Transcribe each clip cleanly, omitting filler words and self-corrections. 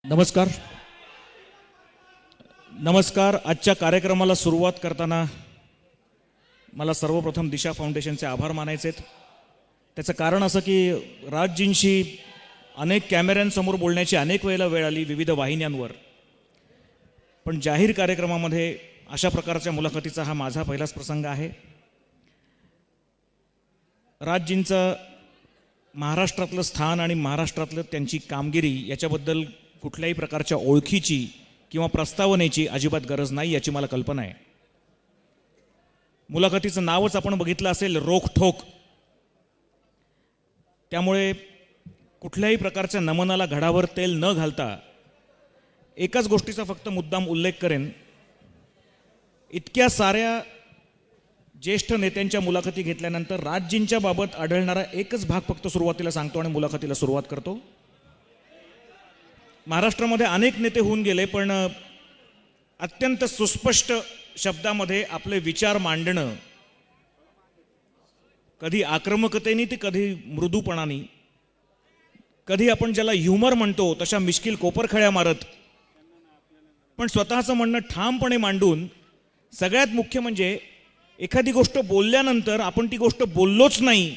नमस्कार. आजच्या कार्यक्रमाला सुरुवात करताना मला सर्वप्रथम दिशा फाउंडेशनचे आभार मानायचे आहेत. त्याचं कारण असं की राजजींशी अनेक कॅमेऱ्यांसमोर बोलण्याची अनेक वेळेला वेळ आली विविध वाहिन्यांवर, पण जाहीर कार्यक्रमामध्ये अशा प्रकारच्या मुलाखतीचा हा माझा पहिलाच प्रसंग आहे. राजजींचं महाराष्ट्रातलं स्थान आणि महाराष्ट्रातलं त्यांची कामगिरी याच्याबद्दल कुठल्याही प्रकारच्या ओळखीची किंवा प्रस्तावनेची अजिबात गरज नाही याची मला कल्पना आहे. मुलाखतीचं नावच आपण बघितलं असेल, रोखठोक. त्यामुळे कुठल्याही प्रकारच्या नमनाला घडावर तेल न घालता एकाच गोष्टीचा फक्त मुद्दाम उल्लेख करेन. इतक्या साऱ्या ज्येष्ठ नेत्यांच्या मुलाखती घेतल्यानंतर राजजींच्या बाबत आढळणारा एकच भाग फक्त सुरुवातीला सांगतो आणि मुलाखतीला सुरुवात करतो. महाराष्ट्रामध्ये अनेक नेते होऊन गेले, पण अत्यंत सुस्पष्ट शब्दामध्ये आपले विचार मांडणं, कधी आक्रमकतेने ते कधी मृदूपणाने, कधी आपण ज्याला ह्युमर म्हणतो तशा मिश्किल कोपरखळ्या मारत, पण स्वतःचं म्हणणं ठामपणे मांडून, सगळ्यात मुख्य म्हणजे एखादी गोष्ट बोलल्यानंतर आपण ती गोष्ट बोललोच नाही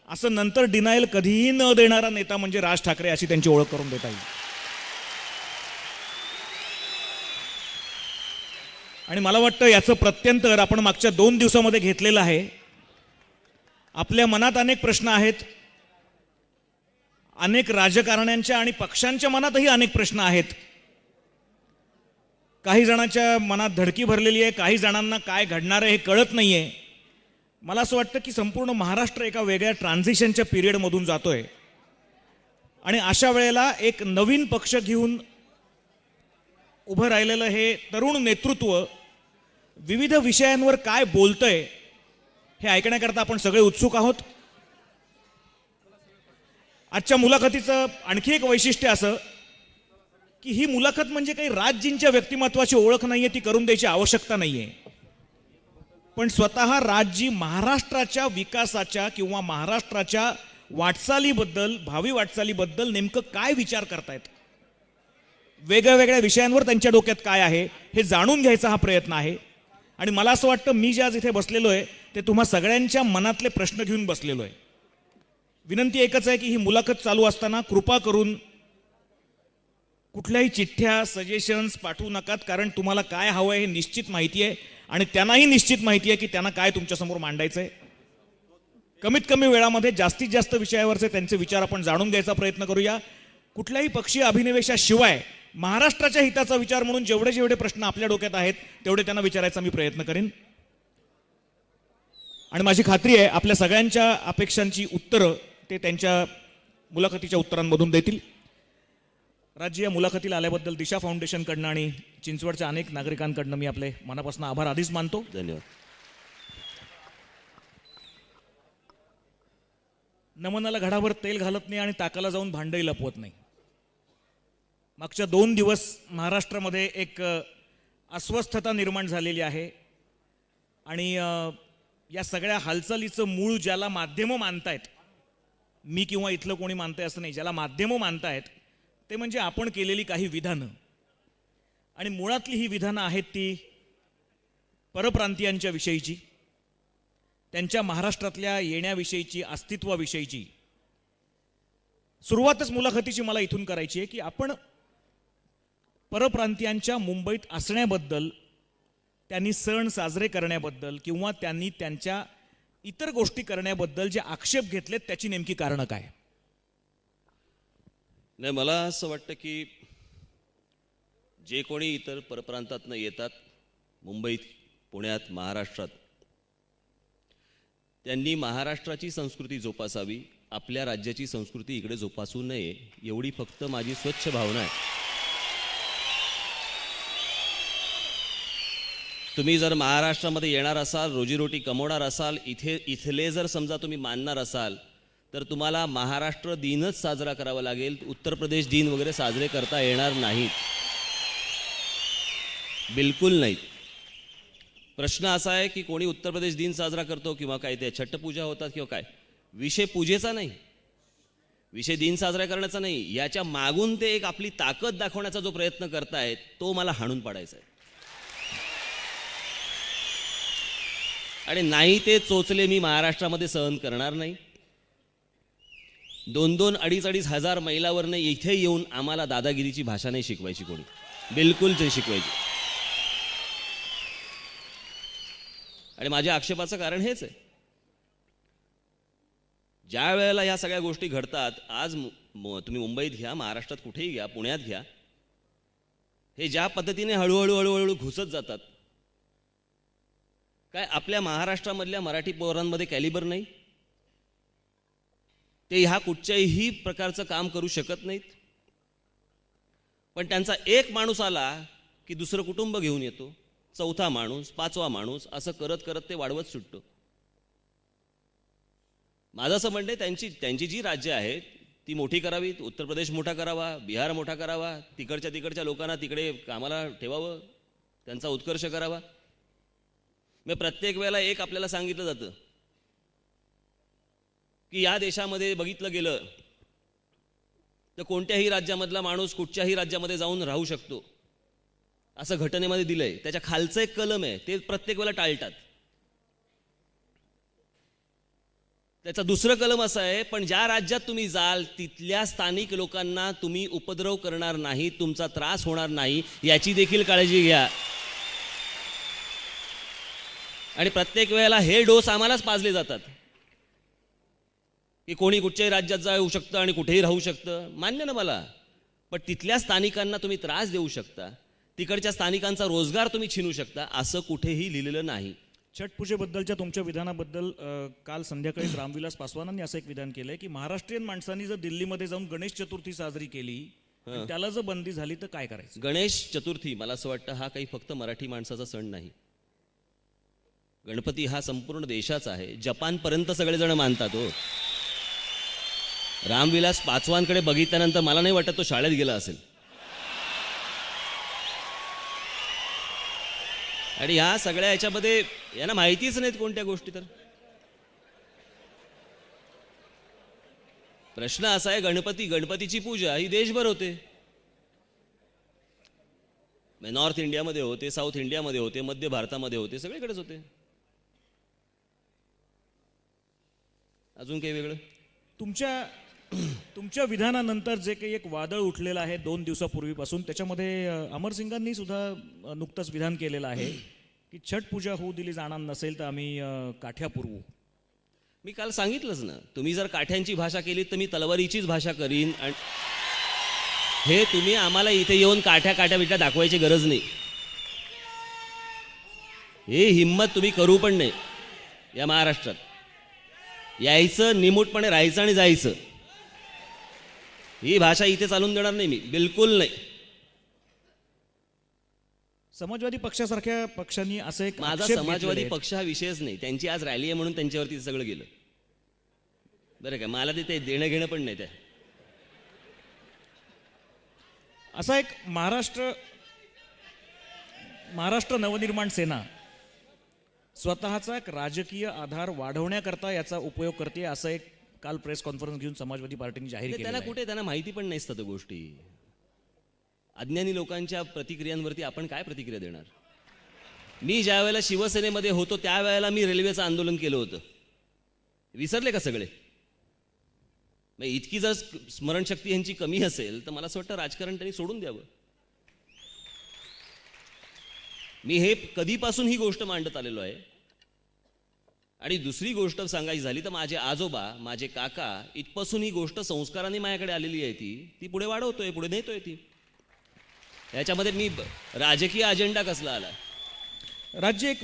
असं नंतर डिनायल कधीही न देणारा नेता म्हणजे राज ठाकरे, अशी त्यांची ओळख करून देता येईल. आणि मला वाटतं याचं प्रत्यंतर आपण मागच्या 2 दिवसामध्ये घेतलेलं आहे. आपल्या मनात अनेक प्रश्न आहेत, अनेक राजकारण्यांच्या आणि पक्षांच्या मनातही अनेक प्रश्न आहेत. काही जणांच्या मनात धडकी भरलेली आहे, काही जणांना काय घडणार आहे हे कळत नाहीये. मला असं वाटतं की संपूर्ण महाराष्ट्र एका वेगळ्या ट्रान्झिशनच्या पिरियडमधून जातोय आणि अशा वेळेला एक नवीन पक्ष घेऊन उभं राहिलेलं हे तरुण नेतृत्व विविध विषयांवर काय बोलतंय हे ऐकण्याकरता आपण सगळे उत्सुक आहोत. आजच्या मुलाखतीचं आणखी एक वैशिष्ट्य असं की ही मुलाखत म्हणजे काही राजजींच्या व्यक्तिमत्वाची ओळख नाहीये, ती करून द्यायची आवश्यकता नाहीये, पण स्वतः राजजी महाराष्ट्राच्या विकासाच्या किंवा महाराष्ट्राच्या वाटचालीबद्दल, भावी वाटचालीबद्दल नेमकं काय विचार करतायत, वेगळ्या वेगळ्या विषयांवर त्यांच्या डोक्यात काय आहे हे जाणून घ्यायचा हा प्रयत्न आहे. आणि मला असं वाटतं मी जे आज इथे बसलेलो आहे ते तुम्हा सगळ्यांच्या मनातले प्रश्न घेऊन बसलेलो आहे. विनंती एकच आहे की ही मुलाखत चालू असताना कृपा करून कुठल्याही चिठ्ठ्या, सजेशन्स पाठवू नकात, कारण तुम्हाला काय हवं आहे हे निश्चित माहिती आहे आणि त्यांनाही निश्चित माहिती आहे की त्यांना काय तुमच्यासमोर मांडायचं आहे. कमीत कमी वेळामध्ये जास्तीत जास्त विषयावरचे त्यांचे विचार आपण जाणून घ्यायचा प्रयत्न करूया. कुठल्याही पक्षीय अभिनिवेशाशिवाय महाराष्ट्राच्या हिताचा विचार म्हणून जेवढे जेवढे प्रश्न आपल्या डोक्यात आहेत तेवढे त्यांना विचारायचा मी प्रयत्न करेन. आणि माझी खात्री आहे आपल्या सगळ्यांच्या अपेक्षांची उत्तरं ते त्यांच्या मुलाखतीच्या उत्तरांमधून देतील. राज्य या मुलाखतीला आल्याबद्दल दिशा फाउंडेशनकडनं आणि चिंचवडच्या अनेक नागरिकांकडनं मी आपले मनापासून आभार आधीच मानतो. धन्यवाद. नमनाला घडावर तेल घालत नाही आणि ताकाला जाऊन भांडही लपवत नाही. मागच्या 2 दिवस महाराष्ट्रामध्ये एक अस्वस्थता निर्माण झालेली आहे आणि या सगळ्या हालचालीचं मूळ ज्याला माध्यमं मानतायत, मी किंवा इथलं कोणी मानतंय असं नाही, ज्याला माध्यमं मानतायत ते म्हणजे आपण केलेली काही विधानं. आणि मुळातली ही विधानं आहेत ती परप्रांतीयांच्या विषयीची, त्यांच्या महाराष्ट्रातल्या येण्याविषयीची, अस्तित्वाविषयीची. सुरुवातच मुलाखतीची मला इथून करायची आहे की आपण परप्रांतीयांच्या मुंबईत असण्याबद्दल, त्यांनी सण साजरे करण्याबद्दल किंवा त्यांनी त्यांच्या इतर गोष्टी करण्याबद्दल जे आक्षेप घेतलेत त्याची नेमकी कारणं काय? नाही, मला असं वाटतं की जे कोणी इतर परप्रांतातनं येतात मुंबईत, पुण्यात, महाराष्ट्रात, त्यांनी महाराष्ट्राची संस्कृती जोपासावी, आपल्या राज्याची संस्कृती इकडे जोपासू नये, एवढी फक्त माझी स्वच्छ भावना आहे. तुम्ही जर महाराष्ट्रामध्ये येणार असाल, रोजीरोटी कमवणार असाल, इथले जर समजा तुम्ही मानणार असाल तर तुम्हाला महाराष्ट्र दिनच साजरा करावा लागेल. उत्तर प्रदेश दिन वगैरे साजरे करता येणार नाहीत, बिलकुल नाहीत. प्रश्न असा आहे की कोणी उत्तर प्रदेश दिन साजरा करतो किंवा काय ते छठ पूजा होतात किंवा काय, विषय पूजेचा नाही, विषय दिन साजरा करण्याचा नाही, याच्या मागून ते एक आपली ताकद दाखवण्याचा जो प्रयत्न करतायत तो मला हाणून पाडायचा आहे. आणि नाही ते चोचले मी महाराष्ट्रामध्ये सहन करणार नाही. 2-2, 2,500 हजार मैलावरनं इथे येऊन आम्हाला दादागिरीची भाषा नाही शिकवायची कोणी, बिलकुल नाही शिकवायची. आणि माझ्या आक्षेपाचं कारण हेच आहे, ज्या वेळेला ह्या सगळ्या गोष्टी घडतात, आज तुम्ही मुंबईत घ्या, महाराष्ट्रात कुठेही घ्या, पुण्यात घ्या, हे ज्या पद्धतीने हळूहळू घुसत जातात, काय आपल्या महाराष्ट्रामधल्या मराठी पोरांमध्ये कॅलिबर नाही? ते ह्या कुठच्याही प्रकारचं काम करू शकत नाहीत. पण त्यांचा एक माणूस आला की दुसरं कुटुंब घेऊन येतो, चौथा माणूस, पाचवा माणूस, असं करत करत ते वाढवत सुटतो. माझं असं म्हणणं आहे, त्यांची जी राज्य आहेत ती मोठी करावीत. उत्तर प्रदेश मोठा करावा, बिहार मोठा करावा, तिकडच्या लोकांना तिकडे कामाला ठेवावं, त्यांचा उत्कर्ष करावा. मी प्रत्येक वेळेला एक आपल्याला सांगितलं जातं की या देशामध्ये बघितलं गेलं तर कोणत्याही राज्यामधला माणूस कुठच्याही राज्यामध्ये जाऊन राहू शकतो, असं घटनेमध्ये दिलंय. त्याच्या खालचं एक कलम आहे, ते प्रत्येक वेळेला टाळतात. त्याचा दुसरं कलम असं आहे, पण ज्या राज्यात तुम्ही जाल तिथल्या स्थानिक लोकांना तुम्ही उपद्रव करणार नाही, तुमचा त्रास होणार नाही, याची देखील काळजी घ्या. आणि प्रत्येक वेळेला हे डोस आम्हालाच पाजले जातात की कोणी कुठच्याही राज्यात जाऊ शकतं आणि कुठेही राहू शकतं. मान्य ना मला, पण तिथल्या स्थानिकांना तुम्ही त्रास देऊ शकता, तिकडच्या स्थानिकांचा रोजगार तुम्ही छीनू शकता, असं कुठेही लिहिलेलं नाही. छटपूजेबद्दलच्या तुमच्या विधानाबद्दल काल संध्याकाळी रामविलास पासवानांनी असं एक विधान केलंय की महाराष्ट्रीयन माणसांनी जर दिल्लीमध्ये जाऊन गणेश चतुर्थी साजरी केली आणि त्याला जर बंदी झाली तर काय करायचं? गणेश चतुर्थी मला असं वाटतं हा काही फक्त मराठी माणसाचा सण नाही. गणपती हा संपूर्ण देशाचा आहे. जपानपर्यंत सगळेजण मानतात. हो, रामविलास पासवानकडे बघितल्यानंतर मला नाही वाटत तो शाळेत गेला असेल. आणि ह्या सगळ्या ह्याच्यामध्ये यांना माहितीच नाहीत कोणत्या गोष्टी. तर प्रश्न असा आहे, गणपतीची पूजा ही देशभर होते. नॉर्थ इंडियामध्ये होते, साऊथ इंडियामध्ये होते, मध्य भारतामध्ये होते, सगळीकडेच होते. अजून काही वेगळं? तुमच्या विधानानंतर जे काही एक वादळ उठलेलं आहे 2 दिवसापूर्वीपासून, त्याच्यामध्ये अमरसिंगांनी सुद्धा नुकतंच विधान केलेलं आहे की छठ पूजा होऊ दिली जाणार नसेल तर आम्ही काठ्या पुरवू. मी काल सांगितलंच ना, तुम्ही जर काठ्यांची भाषा केली तर मी तलवारीचीच भाषा करीन. आणि हे तुम्ही आम्हाला इथे येऊन काठ्या बिठ्या दाखवायची गरज नाही. हे हिम्मत तुम्ही करू पण नाही. या महाराष्ट्रात यायचं, निमूटपणे राहायचं आणि जायचं. ही भाषा इथे चालून देणार नाही मी, बिलकुल नाही. समाजवादी पक्षासारख्या पक्षांनी असं एक माझा आक्षेप समाजवादी घेतलेले पक्ष हा विषयच नाही. त्यांची आज रॅली आहे म्हणून त्यांच्यावरती सगळं गेलं. बरं का, मला ते देणं घेणं पण नाही. त्या असा एक महाराष्ट्र नवनिर्माण सेना स्वतःचा एक राजकीय आधार वाढवण्याकरता याचा उपयोग करते, असं एक काल प्रेस कॉन्फरन्स घेऊन समाजवादी पार्टीने जाहीर केलं. त्यांना माहिती पण नाही असतात गोष्टी. अज्ञानी लोकांच्या प्रतिक्रियांवरती आपण काय प्रतिक्रिया देणार? मी ज्या वेळेला शिवसेनेमध्ये होतो त्यावेळेला मी रेल्वेचं आंदोलन केलं होतं. विसरले का सगळे? इतकी जर स्मरणशक्ती यांची कमी असेल तर मला असं वाटतं राजकारण त्यांनी सोडून द्यावं. मी हे कधीपासून ही गोष्ट मांडत आलेलो आहे. आणि दुसरी गोष्ट सांगायची झाली तर माझे आजोबा, माझे काका, इथपासून ही गोष्ट संस्काराने माझ्याकडे आलेली आहे. ती पुढे वाढवतोय, पुढे नेतोय. ती याच्यामध्ये मी राजकीय अजेंडा कसला आला? राज्य एक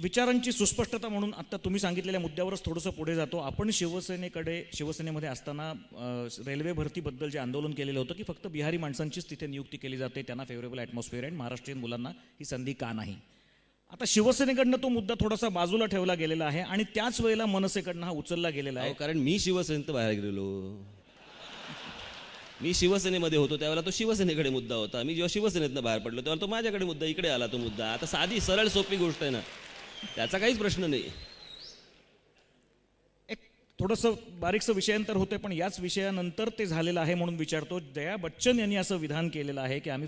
विचारांची सुस्पष्टता म्हणून आता तुम्ही सांगितलेल्या मुद्द्यावरच थोडंसं पुढे जातो. आपण शिवसेनेमध्ये असताना रेल्वे भरतीबद्दल जे आंदोलन केलेलं होतं की फक्त बिहारी माणसांचीच तिथे नियुक्ती केली जाते, त्यांना फेवरेबल ॲटमॉस्फिअर आहे, महाराष्ट्रीयन मुलांना ही संधी का नाही? आता शिवसेनेकडनं तो मुद्दा थोडासा बाजूला ठेवला गेलेला आहे आणि त्याच वेळेला मनसेकडनं हा उचलला गेलेला आहे. कारण मी शिवसेनेत बाहेर गेलेलो. मी शिवसेनेमध्ये होतो त्यावेळेला तो शिवसेनेकडे मुद्दा होता. मी जेव्हा शिवसेनेतनं बाहेर पडलो तेव्हा तो माझ्याकडे मुद्दा, इकडे आला तो मुद्दा. आता साधी सरळ सोपी गोष्ट आहे ना, त्याचा काहीच प्रश्न नाही. थोडंसं बारीकसं विषयांतर होतं पण याच विषयानंतर ते झालेलं आहे म्हणून विचारतो. जया बच्चन यांनी असं विधान केलेलं आहे की आम्ही